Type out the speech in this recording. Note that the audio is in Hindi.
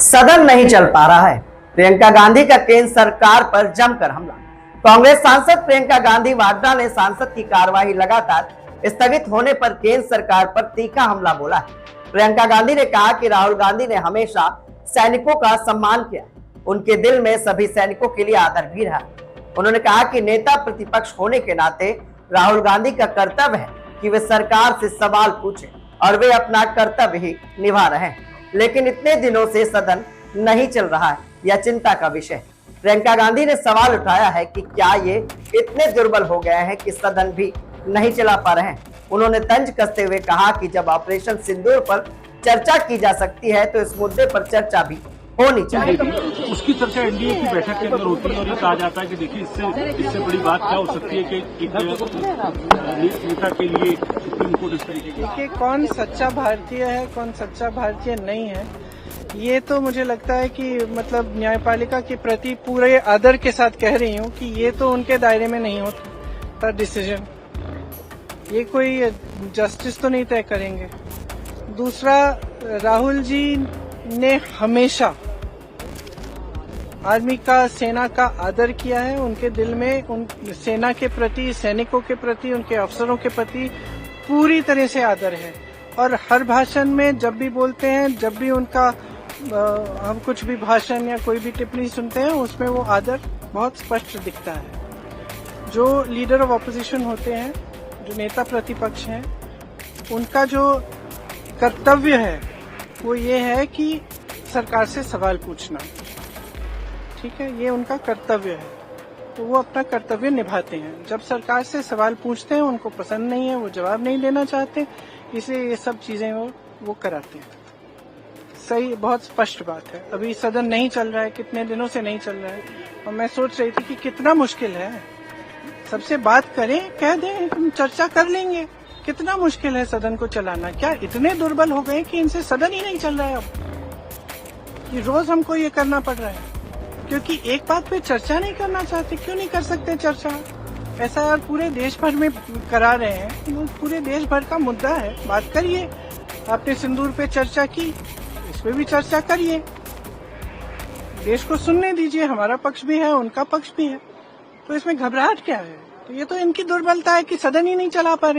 सदन नहीं चल पा रहा है। प्रियंका गांधी का केंद्र सरकार पर जमकर हमला। कांग्रेस सांसद प्रियंका गांधी वाड्रा ने सांसद की कार्यवाही लगातार स्थगित होने पर केंद्र सरकार पर तीखा हमला बोला है। प्रियंका गांधी ने कहा कि राहुल गांधी ने हमेशा सैनिकों का सम्मान किया, उनके दिल में सभी सैनिकों के लिए आदर भी रहा। उन्होंने कहा कि नेता प्रतिपक्ष होने के नाते राहुल गांधी का कर्तव्य है कि वे सरकार से सवाल पूछें और वे अपना कर्तव्य ही निभा रहे हैं, लेकिन इतने दिनों से सदन नहीं चल रहा है, यह चिंता का विषय है। प्रियंका गांधी ने सवाल उठाया है कि क्या ये इतने दुर्बल हो गए हैं कि सदन भी नहीं चला पा रहे हैं। उन्होंने तंज कसते हुए कहा कि जब ऑपरेशन सिंदूर पर चर्चा की जा सकती है तो इस मुद्दे पर चर्चा भी होनी चाहिए। उसकी चर्चा एनडीए की बैठक के अंदर होती है और ये कहा जाता है कि देखिए इससे बड़ी बात क्या हो सकती है कि नेता के लिए इनको इस तरीके की। देखिए, कौन सच्चा भारतीय है कौन सच्चा भारतीय नहीं है, ये तो मुझे लगता है कि मतलब न्यायपालिका के प्रति पूरे आदर के साथ कह रही हूँ कि ये तो उनके दायरे में नहीं होता डिसीजन। ये कोई जस्टिस तो नहीं तय करेंगे। दूसरा, राहुल जी ने हमेशा आर्मी का, सेना का आदर किया है। उनके दिल में उन सेना के प्रति, सैनिकों के प्रति, उनके अफसरों के प्रति पूरी तरह से आदर है। और हर भाषण में जब भी बोलते हैं, जब भी उनका हम कुछ भी भाषण या कोई भी टिप्पणी सुनते हैं, उसमें वो आदर बहुत स्पष्ट दिखता है। जो लीडर ऑफ ऑपोजिशन होते हैं, जो नेता प्रतिपक्ष हैं, उनका जो कर्तव्य है वो ये है कि सरकार से सवाल पूछना। ठीक है, ये उनका कर्तव्य है, तो वो अपना कर्तव्य निभाते हैं। जब सरकार से सवाल पूछते हैं, उनको पसंद नहीं है, वो जवाब नहीं देना चाहते, इसलिए ये सब चीजें वो कराते हैं। सही, बहुत स्पष्ट बात है। अभी सदन नहीं चल रहा है, कितने दिनों से नहीं चल रहा है, और मैं सोच रही थी कि कितना मुश्किल है। सबसे बात करें, कह दें हम चर्चा कर लेंगे। कितना मुश्किल है सदन को चलाना। क्या इतने दुर्बल हो गए कि इनसे सदन ही नहीं चल रहा है अब, कि रोज हमको ये करना पड़ रहा है क्योंकि एक बात पे चर्चा नहीं करना चाहते। क्यों नहीं कर सकते चर्चा? ऐसा यार पूरे देश भर में करा रहे हैं, पूरे देश भर का मुद्दा है, बात करिए। आपने सिंदूर पे चर्चा की, इस पे भी चर्चा करिए। देश को सुनने दीजिए, हमारा पक्ष भी है, उनका पक्ष भी है, तो इसमें घबराहट क्या है? तो ये तो इनकी दुर्बलता है कि सदन ही नहीं चला पा रहे।